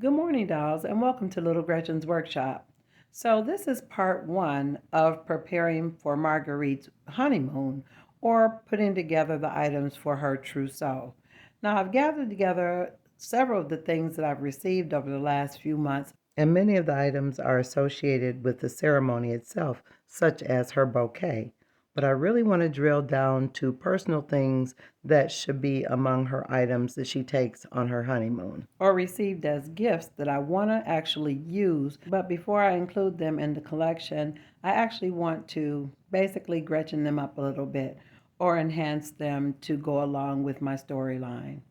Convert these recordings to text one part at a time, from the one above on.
Good morning, dolls, and welcome to Little Gretchen's workshop. So, this is part one of preparing for Marguerite's honeymoon or putting together the items for her trousseau. Now, I've gathered together several of the things that I've received over the last few months, and many of the items are associated with the ceremony itself, such as her bouquet. But I really want to drill down to personal things that should be among her items that she takes on her honeymoon or received as gifts that I want to actually use. But before I include them in the collection, I actually want to basically Gretchen them up a little bit or enhance them to go along with my storyline.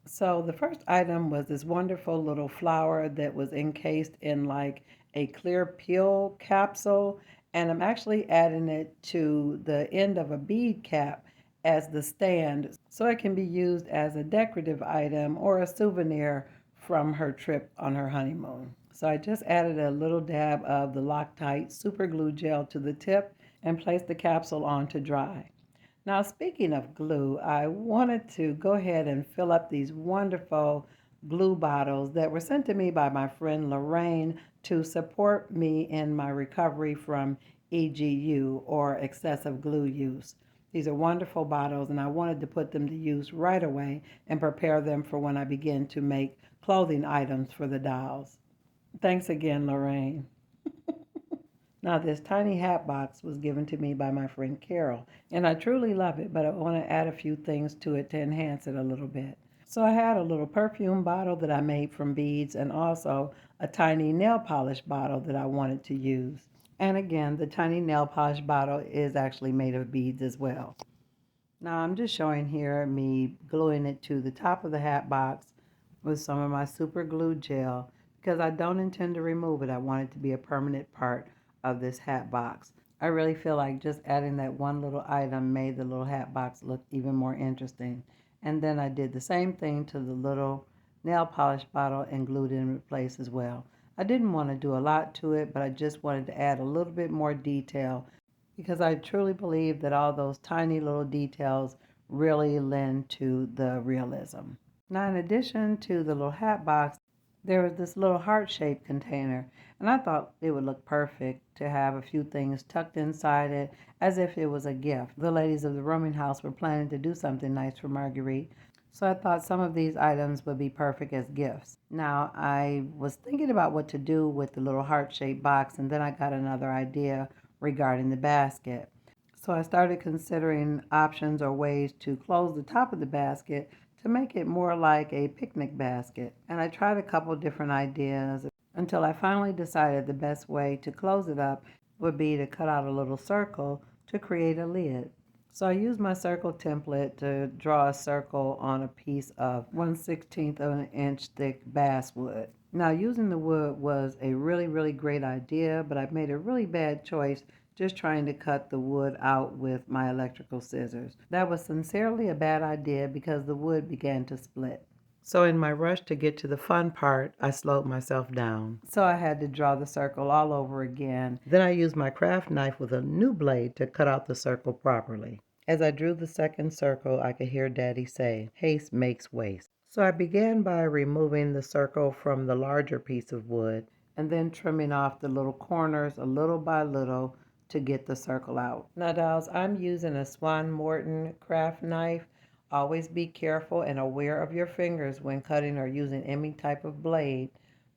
So the first item was this wonderful little flower that was encased in like a clear peel capsule, and I'm actually adding it to the end of a bead cap as the stand so it can be used as a decorative item or a souvenir from her trip on her honeymoon. So I just added a little dab of the Loctite super glue gel to the tip and placed the capsule on to dry. Now, speaking of glue, I wanted to go ahead and fill up these wonderful glue bottles that were sent to me by my friend Lorraine to support me in my recovery from EGU or excessive glue use. These are wonderful bottles, and I wanted to put them to use right away and prepare them for when I begin to make clothing items for the dolls. Thanks again, Lorraine. Now, this tiny hat box was given to me by my friend Carol, and I truly love it, but I want to add a few things to it to enhance it a little bit. So I had a little perfume bottle that I made from beads and also a tiny nail polish bottle that I wanted to use. And again, the tiny nail polish bottle is actually made of beads as well. Now I'm just showing here me gluing it to the top of the hat box with some of my super glue gel because I don't intend to remove it. I want it to be a permanent part of this hat box. I really feel like just adding that one little item made the little hat box look even more interesting. And then I did the same thing to the little nail polish bottle and glued it in place as well. I didn't want to do a lot to it, but I just wanted to add a little bit more detail because I truly believe that all those tiny little details really lend to the realism. Now, in addition to the little hat box, there was this little heart-shaped container, and I thought it would look perfect to have a few things tucked inside it as if it was a gift. The ladies of the rooming house were planning to do something nice for Marguerite, so I thought some of these items would be perfect as gifts. Now, I was thinking about what to do with the little heart-shaped box, and then I got another idea regarding the basket. So I started considering options or ways to close the top of the basket to make it more like a picnic basket. And I tried a couple different ideas until I finally decided the best way to close it up would be to cut out a little circle to create a lid. So I used my circle template to draw a circle on a piece of 1/16 of an inch thick basswood. Now, using the wood was a really great idea, but I made a really bad choice just trying to cut the wood out with my electrical scissors. That was sincerely a bad idea because the wood began to split. So in my rush to get to the fun part, I slowed myself down. So I had to draw the circle all over again. Then I used my craft knife with a new blade to cut out the circle properly. As I drew the second circle, I could hear Daddy say, "Haste makes waste." So I began by removing the circle from the larger piece of wood and then trimming off the little corners a little by little to get the circle out. Now, dolls, I'm using a Swan Morton craft knife. Always be careful and aware of your fingers when cutting or using any type of blade.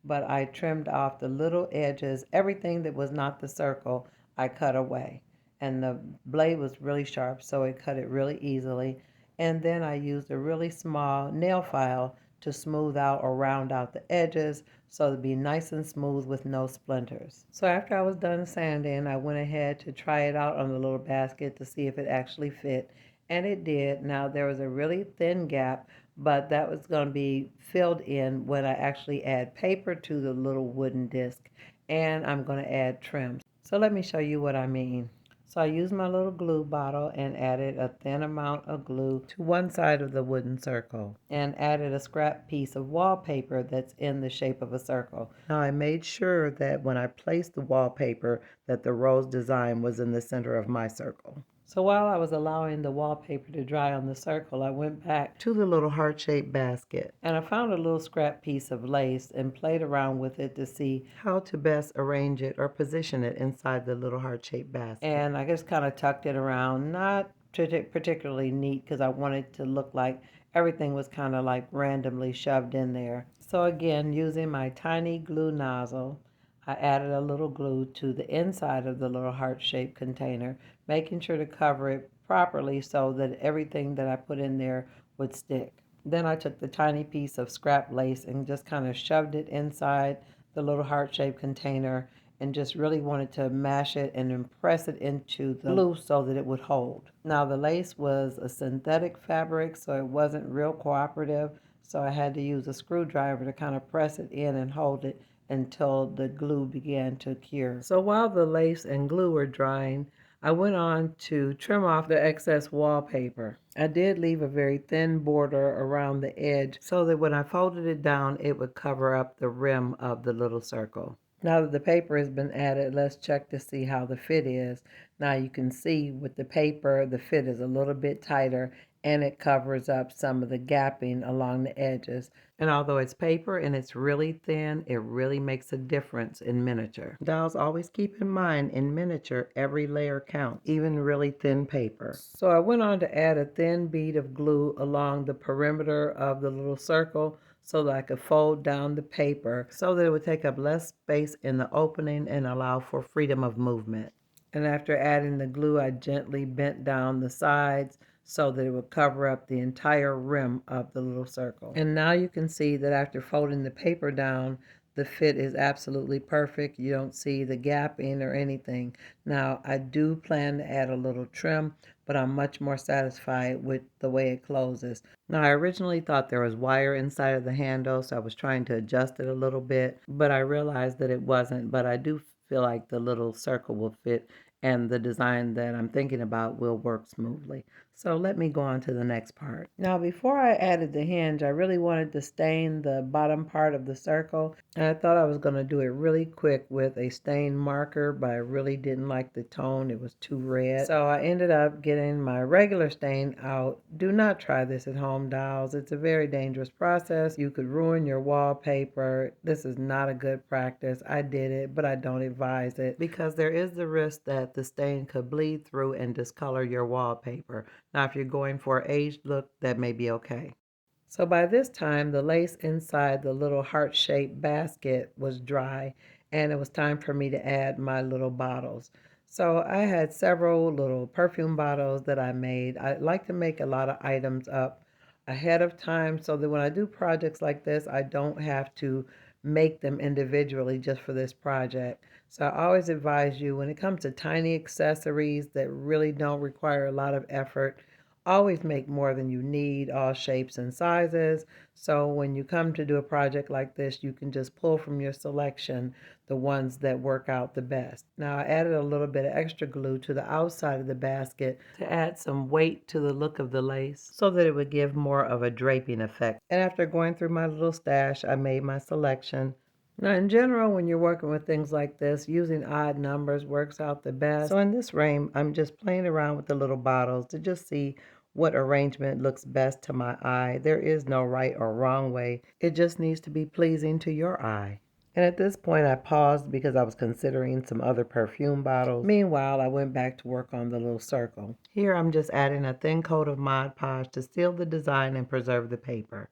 But I trimmed off the little edges, everything that was not the circle, I cut away. And the blade was really sharp, so it cut it really easily. And then I used a really small nail file to smooth out or round out the edges so it'd be nice and smooth with no splinters. So after I was done sanding, I went ahead to try it out on the little basket to see if it actually fit, and it did. Now there was a really thin gap, but that was going to be filled in when I actually add paper to the little wooden disc, and I'm going to add trims. So let me show you what I mean. So I used my little glue bottle and added a thin amount of glue to one side of the wooden circle and added a scrap piece of wallpaper that's in the shape of a circle. Now I made sure that when I placed the wallpaper that the rose design was in the center of my circle. So while I was allowing the wallpaper to dry on the circle, I went back to the little heart-shaped basket and I found a little scrap piece of lace and played around with it to see how to best arrange it or position it inside the little heart-shaped basket. And I just kind of tucked it around, not particularly neat because I wanted to look like everything was kind of like randomly shoved in there. So again, using my tiny glue nozzle, I added a little glue to the inside of the little heart-shaped container, making sure to cover it properly so that everything that I put in there would stick. Then I took the tiny piece of scrap lace and just kind of shoved it inside the little heart-shaped container and just really wanted to mash it and impress it into the glue so that it would hold. Now the lace was a synthetic fabric, so it wasn't real cooperative, so I had to use a screwdriver to kind of press it in and hold it until the glue began to cure. So while the lace and glue were drying, I went on to trim off the excess wallpaper. I did leave a very thin border around the edge so that when I folded it down, it would cover up the rim of the little circle. Now that the paper has been added, let's check to see how the fit is. Now you can see with the paper, the fit is a little bit tighter and it covers up some of the gapping along the edges. And although it's paper and it's really thin, it really makes a difference in miniature. Dolls, always keep in mind, in miniature, every layer counts, even really thin paper. So I went on to add a thin bead of glue along the perimeter of the little circle so that I could fold down the paper so that it would take up less space in the opening and allow for freedom of movement. And after adding the glue, I gently bent down the sides so that it would cover up the entire rim of the little circle. And now you can see that after folding the paper down, the fit is absolutely perfect. You don't see the gapping or anything. Now, I do plan to add a little trim, but I'm much more satisfied with the way it closes. Now, I originally thought there was wire inside of the handle, so I was trying to adjust it a little bit, but I realized that it wasn't. But I do feel like the little circle will fit and the design that I'm thinking about will work smoothly. So let me go on to the next part. Now, before I added the hinge, I really wanted to stain the bottom part of the circle. And I thought I was going to do it really quick with a stain marker, but I really didn't like the tone. It was too red. So I ended up getting my regular stain out. Do not try this at home, dolls. It's a very dangerous process. You could ruin your wallpaper. This is not a good practice. I did it, but I don't advise it because there is the risk that the stain could bleed through and discolor your wallpaper. Now, if you're going for an aged look, that may be okay. So by this time, the lace inside the little heart-shaped basket was dry, and it was time for me to add my little bottles. So I had several little perfume bottles that I made. I like to make a lot of items up ahead of time so that when I do projects like this, I don't have to make them individually just for this project. So I always advise you when it comes to tiny accessories that really don't require a lot of effort, always make more than you need, all shapes and sizes. So when you come to do a project like this, you can just pull from your selection the ones that work out the best. Now I added a little bit of extra glue to the outside of the basket to add some weight to the look of the lace so that it would give more of a draping effect. And after going through my little stash, I made my selection. Now, in general, when you're working with things like this, using odd numbers works out the best. So in this frame, I'm just playing around with the little bottles to just see what arrangement looks best to my eye. There is no right or wrong way. It just needs to be pleasing to your eye. And at this point, I paused because I was considering some other perfume bottles. Meanwhile, I went back to work on the little circle. Here, I'm just adding a thin coat of Mod Podge to seal the design and preserve the paper.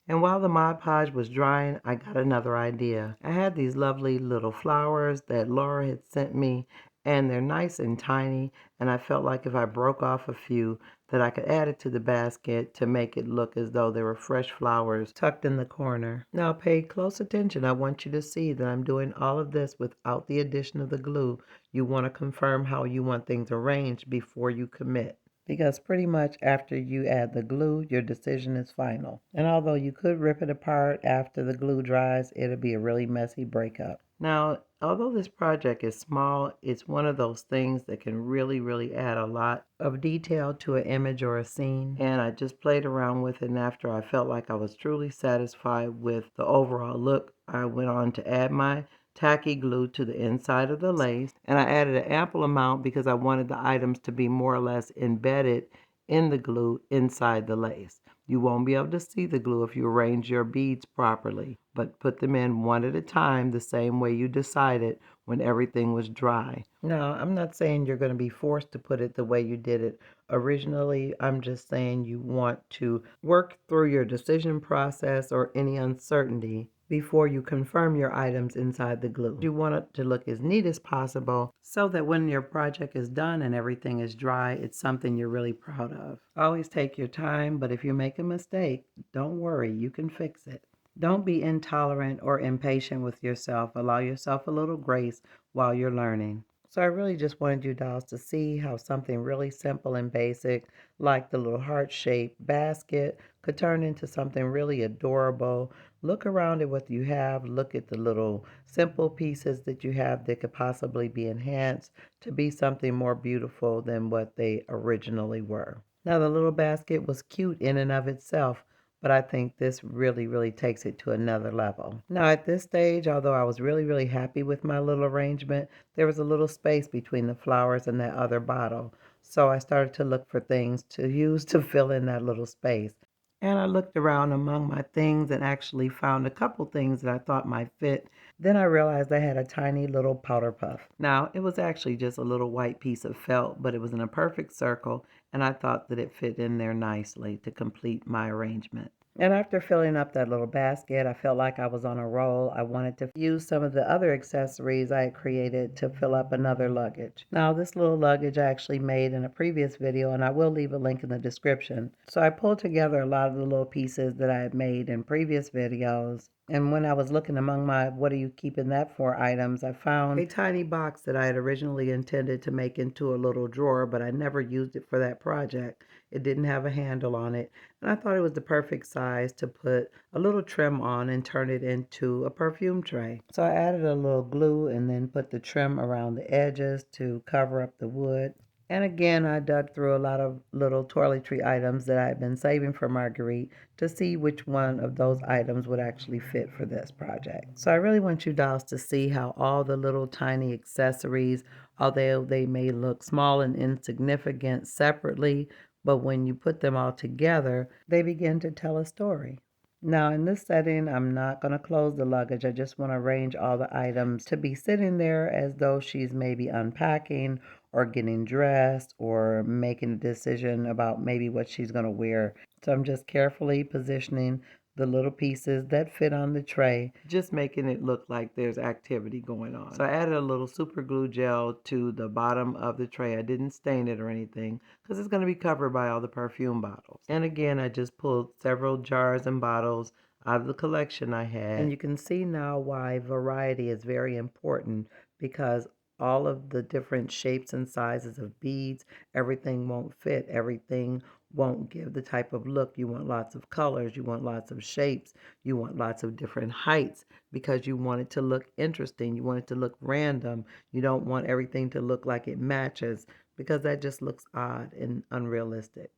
And while the Mod Podge was drying, I got another idea. I had these lovely little flowers that Laura had sent me, and they're nice and tiny, and I felt like if I broke off a few, that I could add it to the basket to make it look as though there were fresh flowers tucked in the corner. Now pay close attention. I want you to see that I'm doing all of this without the addition of the glue. You want to confirm how you want things arranged before you commit, because pretty much after you add the glue, your decision is final. And although you could rip it apart after the glue dries, it'll be a really messy breakup. Now, although this project is small, it's one of those things that can really add a lot of detail to an image or a scene. And I just played around with it, and after I felt like I was truly satisfied with the overall look, I went on to add my tacky glue to the inside of the lace, and I added an ample amount because I wanted the items to be more or less embedded in the glue inside the lace. You won't be able to see the glue if you arrange your beads properly, but put them in one at a time the same way you decided when everything was dry. Now, I'm not saying you're going to be forced to put it the way you did it originally. I'm just saying you want to work through your decision process or any uncertainty before you confirm your items inside the glue. You want it to look as neat as possible so that when your project is done and everything is dry, it's something you're really proud of. Always take your time, but if you make a mistake, don't worry, you can fix it. Don't be intolerant or impatient with yourself. Allow yourself a little grace while you're learning. So I really just wanted you dolls to see how something really simple and basic, like the little heart-shaped basket, could turn into something really adorable. Look around at what you have. Look at the little simple pieces that you have that could possibly be enhanced to be something more beautiful than what they originally were. Now, the little basket was cute in and of itself, but I think this really, really takes it to another level. Now, at this stage, although I was really, really happy with my little arrangement, there was a little space between the flowers and that other bottle. So I started to look for things to use to fill in that little space. And I looked around among my things and actually found a couple things that I thought might fit. Then I realized I had a tiny little powder puff. Now, it was actually just a little white piece of felt, but it was in a perfect circle, and I thought that it fit in there nicely to complete my arrangement. And after filling up that little basket, I felt like I was on a roll. I wanted to use some of the other accessories I had created to fill up another luggage. Now, this little luggage I actually made in a previous video, and I will leave a link in the description. So I pulled together a lot of the little pieces that I had made in previous videos. And when I was looking among my what are you keeping that for items, I found a tiny box that I had originally intended to make into a little drawer, but I never used it for that project. It didn't have a handle on it, and I thought it was the perfect size to put a little trim on and turn it into a perfume tray. So I added a little glue and then put the trim around the edges to cover up the wood. And again, I dug through a lot of little toiletry items that I had been saving for Marguerite to see which one of those items would actually fit for this project. So I really want you dolls to see how all the little tiny accessories, although they may look small and insignificant separately, but when you put them all together, they begin to tell a story. Now, in this setting, I'm not going to close the luggage. I just want to arrange all the items to be sitting there as though she's maybe unpacking or getting dressed or making a decision about maybe what she's going to wear. So I'm just carefully positioning the little pieces that fit on the tray, just making it look like there's activity going on. So I added a little super glue gel to the bottom of the tray. I didn't stain it or anything because it's going to be covered by all the perfume bottles. And again, I just pulled several jars and bottles out of the collection I had. And you can see now why variety is very important, because all of the different shapes and sizes of beads, everything won't fit. Everything won't give the type of look. You want lots of colors, you want lots of shapes, you want lots of different heights because you want it to look interesting. You want it to look random. You don't want everything to look like it matches because that just looks odd and unrealistic.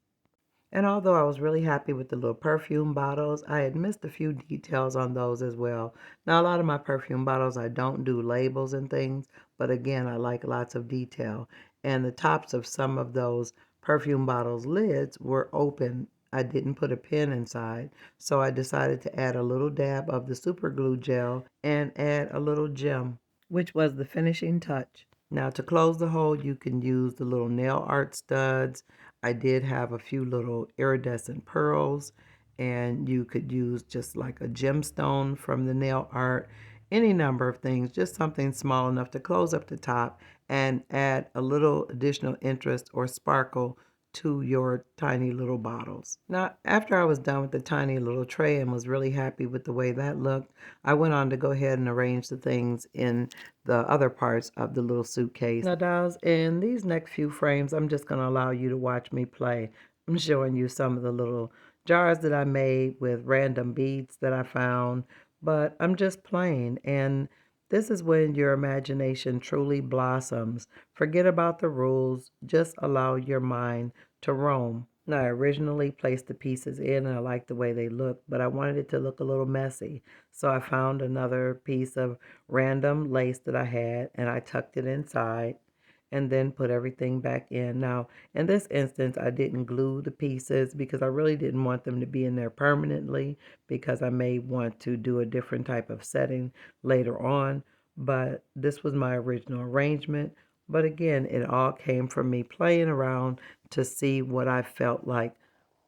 And although I was really happy with the little perfume bottles, I had missed a few details on those as well. Now, a lot of my perfume bottles, I don't do labels and things, but again, I like lots of detail. And the tops of some of those perfume bottles lids were open. I didn't put a pin inside, so I decided to add a little dab of the super glue gel and add a little gem, which was the finishing touch. Now, to close the hole, you can use the little nail art studs. I did have a few little iridescent pearls, and you could use just like a gemstone from the nail art, any number of things, just something small enough to close up the top and add a little additional interest or sparkle to your tiny little bottles. Now, after I was done with the tiny little tray and was really happy with the way that looked, I went on to go ahead and arrange the things in the other parts of the little suitcase. Now, dolls, in these next few frames, I'm just going to allow you to watch me play. I'm showing you some of the little jars that I made with random beads that I found, but I'm just playing, and this is when your imagination truly blossoms. Forget about the rules. Just allow your mind to roam. Now, I originally placed the pieces in and I liked the way they looked, but I wanted it to look a little messy. So I found another piece of random lace that I had and I tucked it inside and then put everything back in. Now, in this instance, I didn't glue the pieces because I really didn't want them to be in there permanently because I may want to do a different type of setting later on. But this was my original arrangement. But again, it all came from me playing around to see what I felt like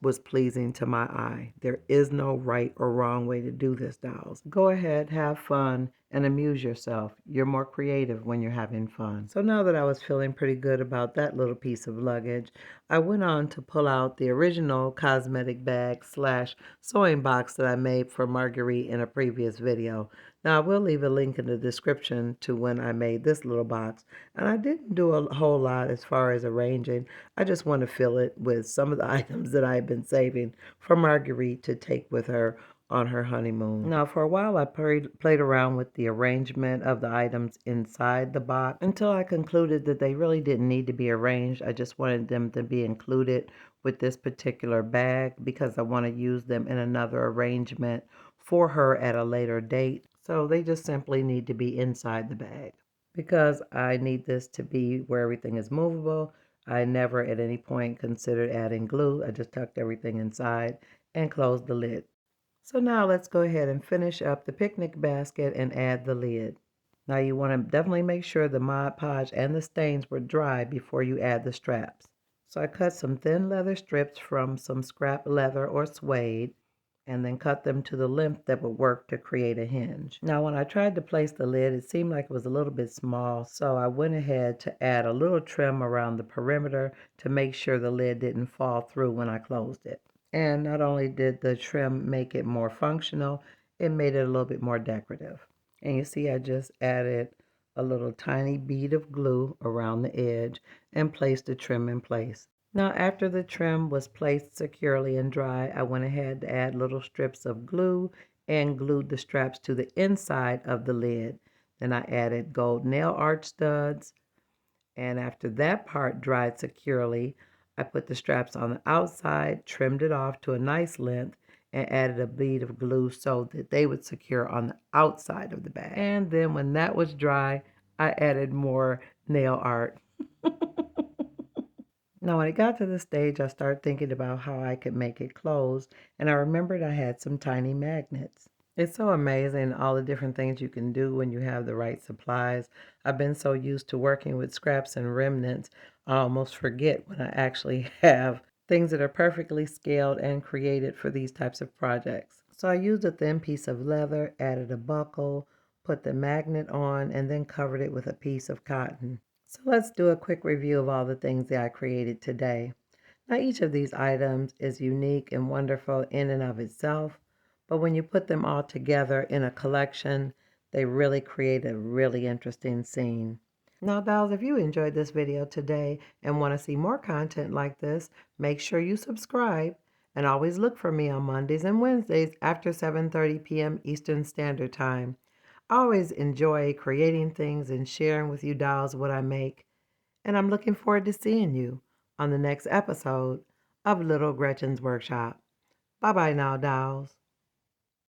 was pleasing to my eye. There is no right or wrong way to do this, dolls. Go ahead, have fun, and amuse yourself. You're more creative when you're having fun. So now that I was feeling pretty good about that little piece of luggage, I went on to pull out the original cosmetic bag slash sewing box that I made for Marguerite in a previous video. Now, I will leave a link in the description to when I made this little box. And I didn't do a whole lot as far as arranging. I just want to fill it with some of the items that I've been saving for Marguerite to take with her on her honeymoon. Now, for a while, I played around with the arrangement of the items inside the box until I concluded that they really didn't need to be arranged. I just wanted them to be included with this particular bag because I want to use them in another arrangement for her at a later date. So they just simply need to be inside the bag. Because I need this to be where everything is movable, I never at any point considered adding glue. I just tucked everything inside and closed the lid. So now let's go ahead and finish up the picnic basket and add the lid. Now you want to definitely make sure the Mod Podge and the stains were dry before you add the straps. So I cut some thin leather strips from some scrap leather or suede and then cut them to the length that would work to create a hinge. Now when I tried to place the lid, it seemed like it was a little bit small, so I went ahead to add a little trim around the perimeter to make sure the lid didn't fall through when I closed it. And not only did the trim make it more functional, it made it a little bit more decorative. And you see I just added a little tiny bead of glue around the edge and placed the trim in place. Now after the trim was placed securely and dry, I went ahead to add little strips of glue and glued the straps to the inside of the lid. Then I added gold nail art studs, and after that part dried securely, I put the straps on the outside, trimmed it off to a nice length, and added a bead of glue so that they would secure on the outside of the bag. And then when that was dry, I added more nail art. Now, when it got to the stage, I started thinking about how I could make it close, and I remembered I had some tiny magnets. It's so amazing all the different things you can do when you have the right supplies. I've been so used to working with scraps and remnants, I almost forget when I actually have things that are perfectly scaled and created for these types of projects. So I used a thin piece of leather, added a buckle, put the magnet on, and then covered it with a piece of cotton. So let's do a quick review of all the things that I created today. Now each of these items is unique and wonderful in and of itself, but when you put them all together in a collection, they really create a really interesting scene. Now dolls, if you enjoyed this video today and want to see more content like this, make sure you subscribe and always look for me on Mondays and Wednesdays after 7:30 p.m. Eastern Standard Time. I always enjoy creating things and sharing with you dolls what I make, and I'm looking forward to seeing you on the next episode of Little Gretchen's Workshop. Bye-bye now, dolls.